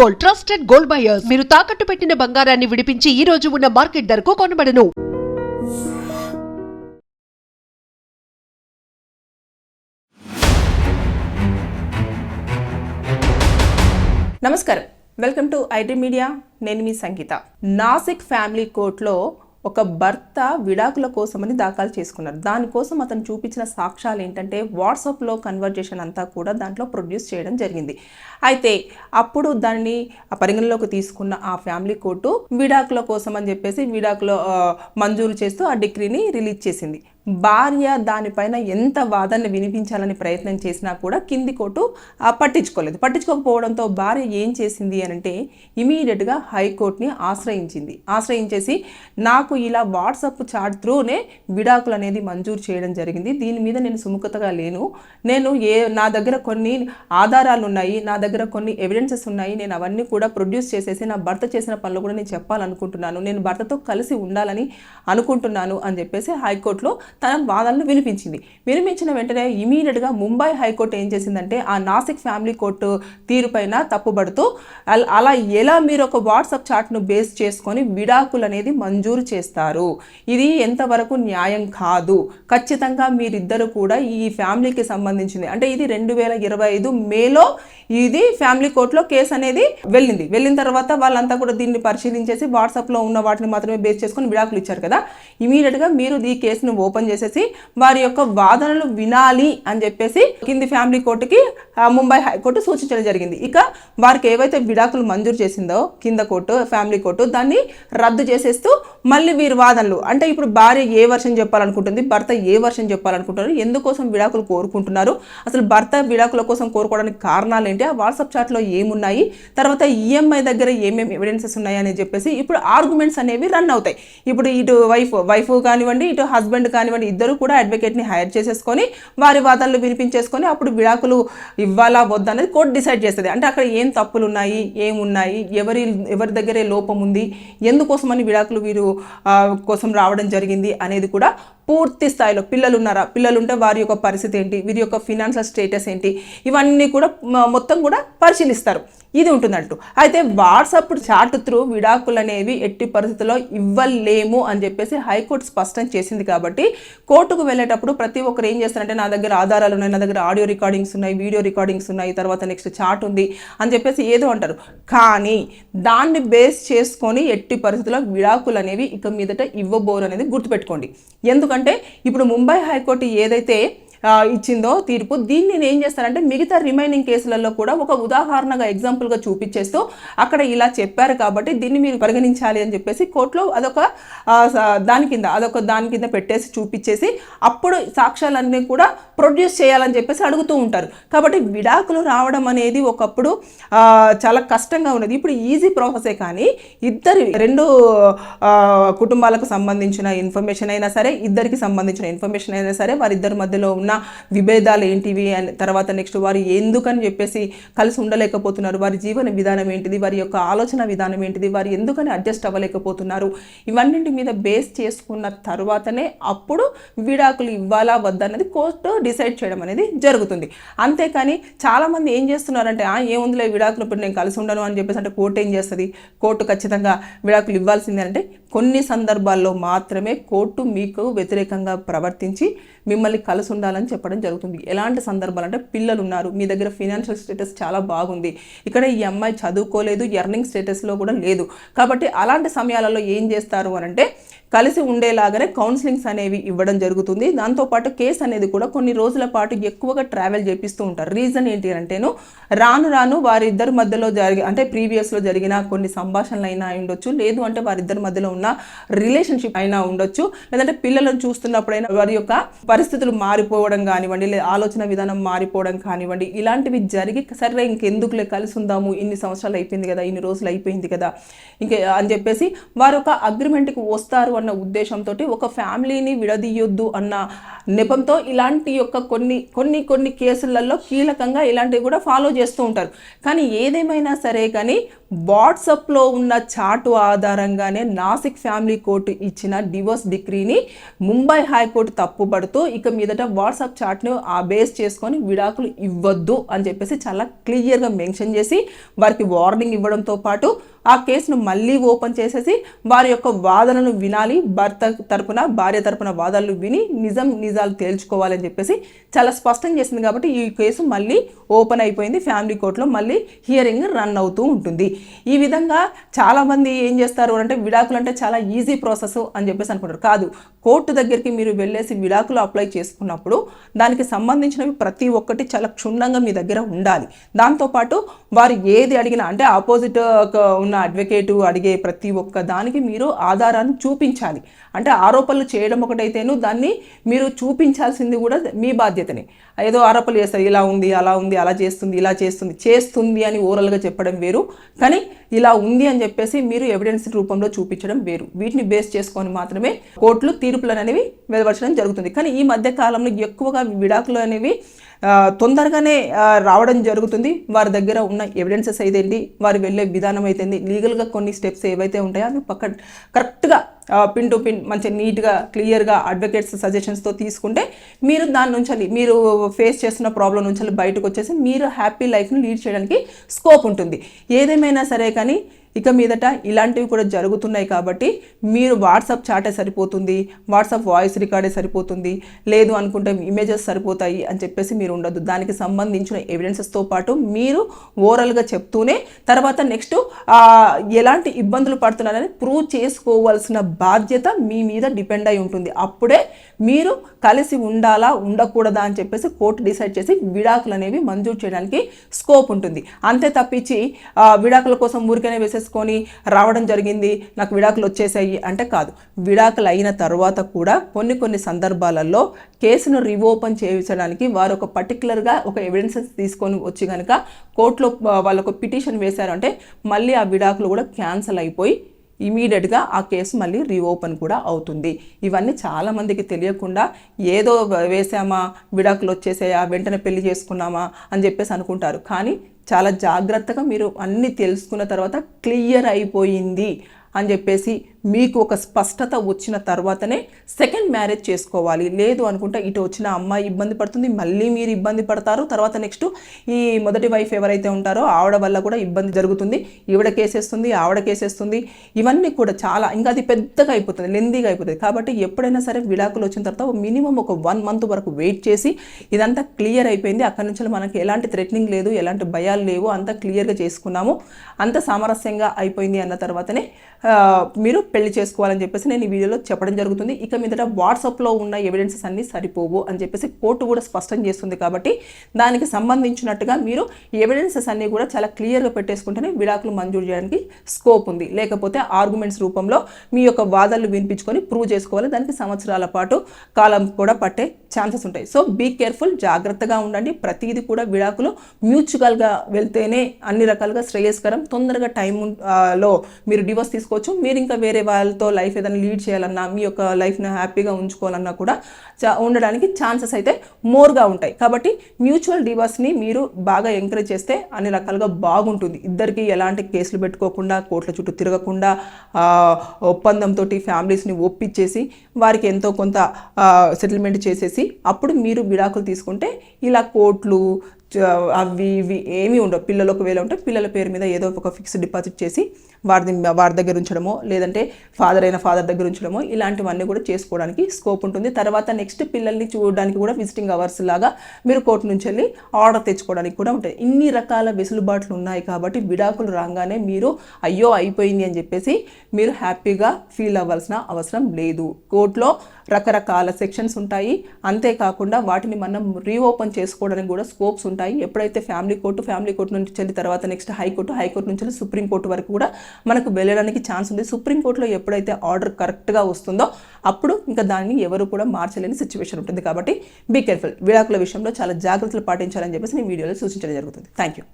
Gold, trusted gold buyers. మీరు తాకట్టు పెట్టిన బంగారాన్ని విడిపించి ఈ రోజు ఉన్న మార్కెట్ ధరకు కొనబడను. నమస్కారం, వెల్కమ్ టు ఐటీ మీడియా. నేను మీ సంగీత. నాసిక్ ఫ్యామిలీ కోర్టులో ఒక భర్త విడాకుల కోసమని దాఖలు చేసుకున్నారు. దానికోసం అతను చూపించిన సాక్ష్యాలు ఏంటంటే వాట్సాప్లో కన్వర్జేషన్ అంతా కూడా దాంట్లో ప్రొడ్యూస్ చేయడం జరిగింది. అయితే అప్పుడు దాన్ని పరిగణలోకి తీసుకున్న ఆ ఫ్యామిలీ కోర్టు విడాకుల కోసం అని చెప్పేసి విడాకుల మంజూరు చేస్తూ ఆ డిగ్రీని రిలీజ్ చేసింది. భార్య దానిపైన ఎంత వాదనలు వినిపించాలని ప్రయత్నం చేసినా కూడా కింది కోర్టు పట్టించుకోకపోవడంతో భార్య ఏం చేసింది అని అంటే ఇమీడియట్గా హైకోర్టుని ఆశ్రయించేసి నాకు ఇలా వాట్సాప్ చాట్ త్రూనే విడాకులు అనేది మంజూరు చేయడం జరిగింది. దీని మీద నేను సుముఖతగా లేను. నా దగ్గర కొన్ని ఆధారాలు ఉన్నాయి, నా దగ్గర కొన్ని ఎవిడెన్సెస్ ఉన్నాయి. నేను అవన్నీ కూడా ప్రొడ్యూస్ చేసేసి నా భర్త చేసిన పనులు కూడా నేను చెప్పాలనుకుంటున్నాను. నేను భర్తతో కలిసి ఉండాలని అనుకుంటున్నాను అని చెప్పేసి హైకోర్టులో తన వాదనలు వినిపించిన వెంటనే ఇమీడియట్గా ముంబై హైకోర్టు ఏం చేసిందంటే ఆ నాసిక్ ఫ్యామిలీ కోర్టు తీరుపైన తప్పుబడుతూ అలా ఎలా మీరు ఒక వాట్సాప్ చాట్ను బేస్ చేసుకొని విడాకులు అనేది మంజూరు చేస్తారు, ఇది ఎంతవరకు న్యాయం కాదు. ఖచ్చితంగా మీరిద్దరు కూడా ఈ ఫ్యామిలీకి సంబంధించింది అంటే ఇది 2025 మేలో ఇది ఫ్యామిలీ కోర్టులో కేసు అనేది వెళ్ళిన తర్వాత వాళ్ళంతా కూడా దీన్ని పరిశీలించేసి వాట్సాప్లో ఉన్న వాటిని మాత్రమే బేస్ చేసుకొని విడాకులు ఇచ్చారు కదా. ఇమీడియట్గా మీరు ఈ కేసును ఓపెన్ చేసేసి వారి యొక్క వాదనలు వినాలి అని చెప్పేసి కింది ఫ్యామిలీ కోర్టుకి ముంబై హైకోర్టు సూచించడం జరిగింది. ఇక వారికి ఏవైతే విడాకులు మంజూరు చేసిందో కింద కోర్టు ఫ్యామిలీ కోర్టు దాన్ని రద్దు చేసేస్తూ మళ్ళీ వీరి వాదనలు అంటే ఇప్పుడు భార్య ఏ వర్షన్ చెప్పాలనుకుంటుంది, భర్త ఏ వర్షన్ చెప్పాలనుకుంటున్నారు, ఎందుకోసం విడాకులు కోరుకుంటున్నారు, అసలు భర్త విడాకుల కోసం కోరుకోవడానికి కారణాలు ఏంటి, ఆ వాట్సాప్ చాట్లో ఏమున్నాయి, తర్వాత ఈఎంఐ దగ్గర ఏమేమి ఎవిడెన్సెస్ ఉన్నాయి అని చెప్పేసి ఇప్పుడు ఆర్గ్యుమెంట్స్ అనేవి రన్ అవుతాయి. ఇప్పుడు ఇటు వైఫ్ కానివ్వండి, ఇటు హస్బెండ్ కానివ్వండి, ఇద్దరు కూడా అడ్వకేట్ని హైర్ చేసేసుకొని వారి వాదనలు వినిపించేసుకొని అప్పుడు విడాకులు ఇవ్వాలా వద్దా అనేది కోర్టు డిసైడ్ చేస్తుంది. అంటే అక్కడ ఏం తప్పులు ఉన్నాయి, ఏమున్నాయి, ఎవరి దగ్గరే లోపం ఉంది, ఎందుకోసమని విడాకులు వీరు కోసం రావడం జరిగింది అనేది కూడా పూర్తి స్థాయిలో పిల్లలుంటే వారి యొక్క పరిస్థితి ఏంటి, వీరి యొక్క ఫినాన్షియల్ స్టేటస్ ఏంటి, ఇవన్నీ కూడా మొత్తం కూడా పరిశీలిస్తారు. ఇది ఉంటుందంటూ. అయితే వాట్సాప్ చాట్ త్రూ విడాకులు అనేవి ఎట్టి పరిస్థితుల్లో ఇవ్వలేము అని చెప్పేసి హైకోర్టు స్పష్టం చేసింది. కాబట్టి కోర్టుకు వెళ్ళేటప్పుడు ప్రతి ఒక్కరు ఏం చేస్తారంటే నా దగ్గర ఆధారాలు ఉన్నాయి, నా దగ్గర ఆడియో రికార్డింగ్స్ ఉన్నాయి, వీడియో రికార్డింగ్స్ ఉన్నాయి, తర్వాత నెక్స్ట్ చాట్ ఉంది అని చెప్పేసి ఏదో అంటారు. కానీ దాన్ని బేస్ చేసుకొని ఎట్టి పరిస్థితుల్లో విడాకులు అనేవి ఇక మీదట ఇవ్వబోరు అనేది గుర్తుపెట్టుకోండి. ఎందుకంటే ఇప్పుడు ముంబై హైకోర్టు ఏదైతే ఇచ్చిందో తీర్పు, దీన్ని నేను ఏం చేస్తానంటే మిగతా రిమైనింగ్ కేసులలో కూడా ఒక ఉదాహరణగా ఎగ్జాంపుల్గా చూపించేస్తూ అక్కడ ఇలా చెప్పారు కాబట్టి దీన్ని మీరు పరిగణించాలి అని చెప్పేసి కోర్టులో అదొక దాని కింద పెట్టేసి చూపించేసి అప్పుడు సాక్ష్యాలన్నీ కూడా ప్రొడ్యూస్ చేయాలని చెప్పేసి అడుగుతూ ఉంటారు. కాబట్టి విడాకులు రావడం అనేది ఒకప్పుడు చాలా కష్టంగా ఉన్నది. ఇప్పుడు ఈజీ ప్రాసెసే. కానీ రెండు కుటుంబాలకు సంబంధించిన ఇన్ఫర్మేషన్ అయినా సరే, ఇద్దరికి సంబంధించిన ఇన్ఫర్మేషన్ అయినా సరే, వారిద్దరి మధ్యలో ఉన్న విభేదాలు ఏంటివి అని తర్వాత నెక్స్ట్ వారు ఎందుకని చెప్పేసి కలిసి ఉండలేకపోతున్నారు, వారి జీవన విధానం ఏంటిది, వారి యొక్క ఆలోచన విధానం ఏంటిది, వారు ఎందుకని అడ్జస్ట్ అవ్వలేకపోతున్నారు, ఇవన్నింటి మీద బేస్ చేసుకున్న తర్వాతనే అప్పుడు విడాకులు ఇవ్వాలా వద్దా అనేది కోర్టు డిసైడ్ చేయడం అనేది జరుగుతుంది. అంతేకాని చాలామంది ఏం చేస్తున్నారంటే ఏముందిలే విడాకులు ఇప్పుడు నేను కలిసి ఉండను అని చెప్పేసి అంటే కోర్టు ఏం చేస్తుంది, కోర్టు ఖచ్చితంగా విడాకులు ఇవ్వాల్సిందే అంటే కొన్ని సందర్భాల్లో మాత్రమే కోర్టు మీకు వ్యతిరేకంగా ప్రవర్తించి మిమ్మల్ని కలిసి ఉండాలని చెప్పడం జరుగుతుంది. ఎలాంటి సందర్భాలు అంటే పిల్లలు ఉన్నారు, మీ దగ్గర ఫినాన్షియల్ స్టేటస్ చాలా బాగుంది, ఇక్కడ ఈ అమ్మాయి చదువుకోలేదు, ఎర్నింగ్ స్టేటస్లో కూడా లేదు, కాబట్టి అలాంటి సమయాలలో ఏం చేస్తారు అని అంటే కలిసి ఉండేలాగానే కౌన్సిలింగ్స్ అనేవి ఇవ్వడం జరుగుతుంది. దాంతోపాటు కేసు అనేది కూడా కొన్ని రోజుల పాటు ఎక్కువగా ట్రావెల్ చేపిస్తూ ఉంటారు. రీజన్ ఏంటి అంటేను రాను వారిద్దరి మధ్యలో అంటే ప్రీవియస్లో జరిగిన కొన్ని సంభాషణలు అయినా ఉండొచ్చు, లేదు అంటే వారిద్దరి మధ్యలో ఉన్న రిలేషన్షిప్ అయినా ఉండొచ్చు, లేదంటే పిల్లలను చూస్తున్నప్పుడైనా వారి యొక్క పరిస్థితులు మారిపోవడం కానివ్వండి, లేదా ఆలోచన విధానం మారిపోవడం కానివ్వండి, ఇలాంటివి జరిగి సరే ఇంకెందుకులే కలిసి ఉందాము, ఇన్ని సంవత్సరాలు అయిపోయింది కదా, ఇన్ని రోజులు అయిపోయింది కదా ఇంకే అని చెప్పేసి వారు ఒక అగ్రిమెంట్కి వస్తారు అన్న ఉద్దేశంతో ఒక ఫ్యామిలీని విడదీయొద్దు అన్న నెపంతో ఇలాంటి యొక్క కొన్ని కేసులలో కీలకంగా ఇలాంటివి కూడా ఫాలో చేస్తూ ఉంటారు. కానీ ఏదేమైనా సరే కానీ వాట్సాప్లో ఉన్న చాటు ఆధారంగానే నాసిక్ ఫ్యామిలీ కోర్టు ఇచ్చిన డివోర్స్ డిగ్రీని ముంబై హైకోర్టు తప్పుపడుతూ ఇక మీదట వాట్సాప్ చాట్ను బేస్ చేసుకొని విడాకులు ఇవ్వద్దు అని చెప్పేసి చాలా క్లియర్గా మెన్షన్ చేసి వారికి వార్నింగ్ ఇవ్వడంతో పాటు ఆ కేసును మళ్ళీ ఓపెన్ చేసేసి వారి యొక్క వాదనను వినాలి, భర్త తరపున భార్య తరపున వాదనలు విని నిజాలు తేల్చుకోవాలని చెప్పేసి చాలా స్పష్టం చేసింది. కాబట్టి ఈ కేసు మళ్ళీ ఓపెన్ అయిపోయింది. ఫ్యామిలీ కోర్టులో మళ్ళీ హియరింగ్ రన్ అవుతూ ఉంటుంది. ఈ విధంగా చాలామంది ఏం చేస్తారు అంటే విడాకులు అంటే చాలా ఈజీ ప్రాసెస్ అని చెప్పేసి అనుకుంటారు. కాదు, కోర్టు దగ్గరికి మీరు వెళ్ళేసి విడాకులు అప్లై చేసుకున్నప్పుడు దానికి సంబంధించినవి ప్రతి ఒక్కటి చాలా క్షుణ్ణంగా మీ దగ్గర ఉండాలి. దాంతోపాటు వారు ఏది అడిగినా అంటే ఆపోజిట్ ఉన్న అడ్వకేటు అడిగే ప్రతి ఒక్క దానికి మీరు ఆధారాన్ని చూపించాలి. అంటే ఆరోపణలు చేయడం ఒకటైతేను దాన్ని మీరు చూపించాల్సింది కూడా మీ బాధ్యతనే. ఏదో ఆరోపణలు చేస్తారు, ఇలా ఉంది, అలా ఉంది, అలా చేస్తుంది, ఇలా చేస్తుంది అని ఓరల్గా చెప్పడం వేరు, కానీ ఇలా ఉంది అని చెప్పేసి మీరు ఎవిడెన్స్ రూపంలో చూపించడం వేరు. వీటిని బేస్ చేసుకొని మాత్రమే కోర్టులు తీర్పులు అనేవి వెలువరచడం జరుగుతుంది. కానీ ఈ మధ్య కాలంలో ఎక్కువగా విడాకులు అనేవి తొందరగానే రావడం జరుగుతుంది. వారి దగ్గర ఉన్న ఎవిడెన్సెస్ అయితేంటి, వారు వెళ్ళే విధానం అయితేంది, లీగల్గా కొన్ని స్టెప్స్ ఏవైతే ఉంటాయో అవి కరెక్ట్గా పిన్ టు పిన్ మంచిగా నీట్గా క్లియర్గా అడ్వకేట్స్ సజెషన్స్తో తీసుకుంటే మీరు దాని నుంచి మీరు ఫేస్ చేస్తున్న ప్రాబ్లం నుంచి బయటకు వచ్చేసి మీరు హ్యాపీ లైఫ్ని లీడ్ చేయడానికి స్కోప్ ఉంటుంది. ఏదేమైనా సరే కానీ ఇక మీదట ఇలాంటివి కూడా జరుగుతున్నాయి కాబట్టి మీరు వాట్సాప్ చాటే సరిపోతుంది, వాట్సాప్ వాయిస్ రికార్డే సరిపోతుంది, లేదు అనుకుంటే ఇమేజెస్ సరిపోతాయి అని చెప్పేసి మీరు ఉండొద్దు. దానికి సంబంధించిన ఎవిడెన్సెస్తో పాటు మీరు ఓరల్గా చెప్తూనే తర్వాత నెక్స్ట్ ఎలాంటి ఇబ్బందులు పడుతున్నారని ప్రూవ్ చేసుకోవాల్సిన బాధ్యత మీ మీద డిపెండ్ అయి ఉంటుంది. అప్పుడే మీరు కలిసి ఉండాలా ఉండకూడదా అని చెప్పేసి కోర్టు డిసైడ్ చేసి విడాకులు అనేవి మంజూరు చేయడానికి స్కోప్ ఉంటుంది. అంతే తప్పించి విడాకుల కోసం ఊరికనే వేసేసుకొని రావడం జరిగింది, నాకు విడాకులు వచ్చేసాయి అంటే కాదు. విడాకులు అయిన తర్వాత కూడా కొన్ని సందర్భాలలో కేసును రీఓపెన్ చేయించడానికి వారు ఒక పర్టికులర్గా ఒక ఎవిడెన్సెస్ తీసుకొని వచ్చి కనుక కోర్టులో వాళ్ళకు పిటిషన్ వేశారంటే మళ్ళీ ఆ విడాకులు కూడా క్యాన్సిల్ అయిపోయి ఇమీడియట్గా ఆ కేసు మళ్ళీ రీఓపెన్ కూడా అవుతుంది. ఇవన్నీ చాలామందికి తెలియకుండా ఏదో వేసామా, విడాకులు వచ్చేసాయా, వెంటనే పెళ్లి చేసుకున్నామా అని చెప్పేసి అనుకుంటారు. కానీ చాలా జాగ్రత్తగా మీరు అన్నీ తెలుసుకున్న తర్వాత క్లియర్ అయిపోయింది అని చెప్పేసి మీకు ఒక స్పష్టత వచ్చిన తర్వాతనే సెకండ్ మ్యారేజ్ చేసుకోవాలి. లేదు అనుకుంటే ఇటు వచ్చిన అమ్మాయి ఇబ్బంది పడుతుంది, మళ్ళీ మీరు ఇబ్బంది పడతారు. తర్వాత నెక్స్ట్ ఈ మొదటి వైఫ్ ఎవరైతే ఉంటారో ఆవిడ వల్ల కూడా ఇబ్బంది జరుగుతుంది. ఈవిడ కేసేస్తుంది, ఆవిడ కేసేస్తుంది. ఇవన్నీ కూడా చాలా ఇంకా అది పెద్దగా అయిపోతుంది, లెందీగా అయిపోతుంది. కాబట్టి ఎప్పుడైనా సరే విడాకులు వచ్చిన తర్వాత మినిమం ఒక 1 month వరకు వెయిట్ చేసి ఇదంతా క్లియర్ అయిపోయింది, అక్కడి నుంచి మనకి ఎలాంటి థ్రెటనింగ్ లేదు, ఎలాంటి భయాలు లేవు, అంతా క్లియర్గా చేసుకున్నాము, అంత సామరస్యంగా అయిపోయింది అన్న తర్వాతనే మీరు పెళ్లి చేసుకోవాలని చెప్పేసి నేను ఈ వీడియోలో చెప్పడం జరుగుతుంది. ఇక మీదట వాట్సాప్లో ఉన్న ఎవిడెన్సెస్ అన్నీ సరిపోవు అని చెప్పేసి కోర్టు కూడా స్పష్టం చేస్తుంది. కాబట్టి దానికి సంబంధించినట్టుగా మీరు ఎవిడెన్సెస్ అన్నీ కూడా చాలా క్లియర్గా పెట్టేసుకుంటేనే విడాకులు మంజూరు చేయడానికి స్కోప్ ఉంది. లేకపోతే ఆర్గ్యుమెంట్స్ రూపంలో మీ యొక్క వాదనలు వినిపించుకొని ప్రూవ్ చేసుకోవాలి. దానికి సంవత్సరాల పాటు కాలం కూడా పట్టే ఛాన్సెస్ ఉంటాయి. సో బీ కేర్ఫుల్, జాగ్రత్తగా ఉండండి. ప్రతిదీ కూడా విడాకులు మ్యూచువల్గా వెళ్తేనే అన్ని రకాలుగా శ్రేయస్కరం. తొందరగా టైంలో మీరు డివోర్స్ తీసుకోవచ్చు. మీరు ఇంకా వేరే వాళ్ళతో లైఫ్ ఏదైనా లీడ్ చేయాలన్నా, మీ యొక్క లైఫ్ని హ్యాపీగా ఉంచుకోవాలన్నా కూడా ఉండడానికి ఛాన్సెస్ అయితే మోర్గా ఉంటాయి. కాబట్టి మ్యూచువల్ డివోర్స్ని మీరు బాగా ఎంకరేజ్ చేస్తే అన్ని రకాలుగా బాగుంటుంది. ఇద్దరికి ఎలాంటి కేసులు పెట్టుకోకుండా, కోర్టుల చుట్టూ తిరగకుండా, ఒప్పందంతో ఫ్యామిలీస్ని ఒప్పించేసి వారికి ఎంతో కొంత సెటిల్మెంట్ చేసేసి అప్పుడు మీరు విడాకులు తీసుకుంటే ఇలా కోర్టులు అవి ఇవి ఏమీ ఉండవు. పిల్లలు ఒకవేళ ఉంటే పిల్లల పేరు మీద ఏదో ఒక ఫిక్స్డ్ డిపాజిట్ చేసి వారి దగ్గర ఉంచడమో, లేదంటే ఫాదర్ దగ్గర ఉంచడమో, ఇలాంటివన్నీ కూడా చేసుకోవడానికి స్కోప్ ఉంటుంది. తర్వాత నెక్స్ట్ పిల్లల్ని చూడడానికి కూడా విజిటింగ్ అవర్స్ లాగా మీరు కోర్టు నుంచి వెళ్ళి ఆర్డర్ తెచ్చుకోవడానికి కూడా ఉంటుంది. ఇన్ని రకాల వెసులుబాట్లు ఉన్నాయి. కాబట్టి విడాకులు రాగానే మీరు అయ్యో అయిపోయింది అని చెప్పేసి మీరు హ్యాపీగా ఫీల్ అవ్వాల్సిన అవసరం లేదు. కోర్టులో రకరకాల సెక్షన్స్ ఉంటాయి. అంతేకాకుండా వాటిని మనం రీఓపెన్ చేసుకోవడానికి కూడా స్కోప్స్ ఉంటాయి. ఎప్పుడైతే ఫ్యామిలీ కోర్టు నుంచి వెళ్ళి తర్వాత నెక్స్ట్ హైకోర్టు నుంచి వెళ్ళి సుప్రీంకోర్టు వరకు కూడా మనకు వెళ్ళడానికి ఛాన్స్ ఉంది. సుప్రీంకోర్టులో ఎప్పుడైతే ఆర్డర్ కరెక్ట్గా వస్తుందో అప్పుడు ఇంకా దాన్ని ఎవరు కూడా మార్చలేని సిచ్యువేషన్ ఉంటుంది. కాబట్టి బీ కేర్ఫుల్. విడాకుల విషయంలో చాలా జాగ్రత్తలు పాటించాలని చెప్పేసి నేను వీడియోలో సూచించడం జరుగుతుంది. Thank you.